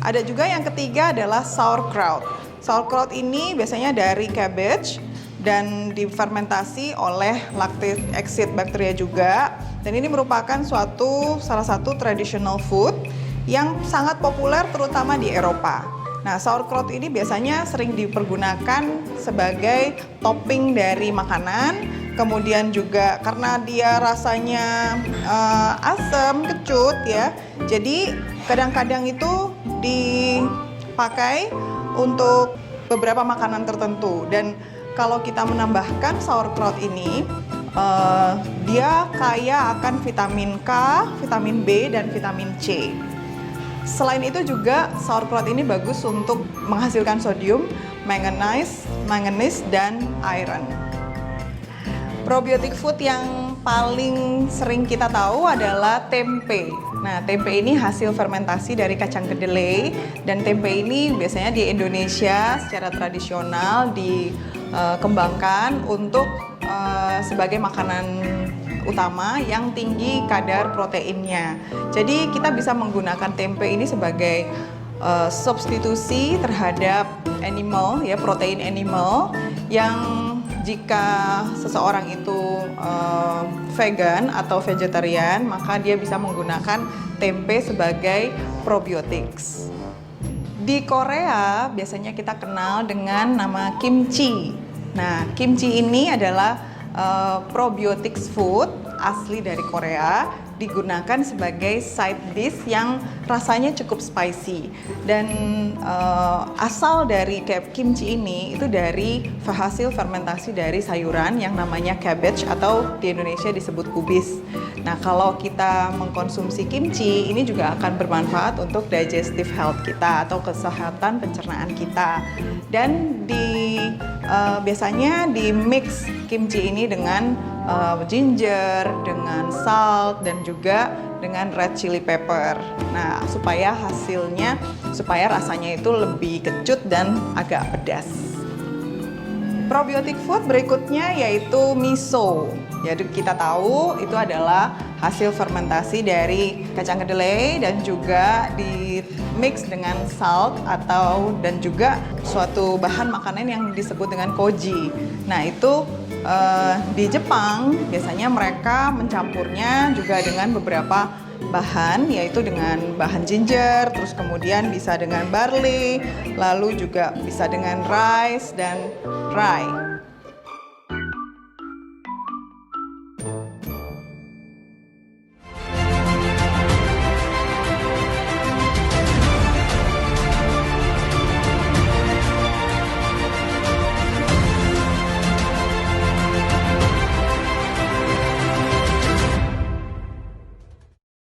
Ada juga yang ketiga adalah sauerkraut. Sauerkraut ini biasanya dari cabbage dan difermentasi oleh lactic acid bacteria juga. Dan ini merupakan salah satu traditional food yang sangat populer terutama di Eropa. Nah, sauerkraut ini biasanya sering dipergunakan sebagai topping dari makanan. Kemudian juga karena dia rasanya asam, kecut ya. Jadi kadang-kadang itu dipakai untuk beberapa makanan tertentu. Dan kalau kita menambahkan sauerkraut ini, dia kaya akan vitamin K, vitamin B, dan vitamin C. Selain itu juga sauerkraut ini bagus untuk menghasilkan sodium, manganese, dan iron. Probiotic food yang paling sering kita tahu adalah tempe. Nah, tempe ini hasil fermentasi dari kacang kedelai, dan tempe ini biasanya di Indonesia secara tradisional dikembangkan untuk sebagai makanan utama yang tinggi kadar proteinnya. Jadi kita bisa menggunakan tempe ini sebagai substitusi terhadap animal, ya, protein animal, yang jika seseorang itu vegan atau vegetarian, maka dia bisa menggunakan tempe sebagai probiotics. Di Korea biasanya kita kenal dengan nama kimchi. Nah, kimchi ini adalah probiotics food asli dari Korea, digunakan sebagai side dish yang rasanya cukup spicy. Dan asal dari kimchi ini itu dari hasil fermentasi dari sayuran yang namanya cabbage atau di Indonesia disebut kubis. Nah, kalau kita mengkonsumsi kimchi, ini juga akan bermanfaat untuk digestive health kita atau kesehatan pencernaan kita. Dan biasanya di mix kimchi ini dengan ginger, dengan salt, dan juga dengan red chili pepper. Nah, supaya rasanya itu lebih kecut dan agak pedas. Probiotic food berikutnya yaitu miso. Jadi kita tahu itu adalah hasil fermentasi dari kacang kedelai dan juga di mix dengan salt dan juga suatu bahan makanan yang disebut dengan koji. Nah, itu di Jepang biasanya mereka mencampurnya juga dengan beberapa bahan, yaitu dengan bahan ginger, terus kemudian bisa dengan barley, lalu juga bisa dengan rice dan rye.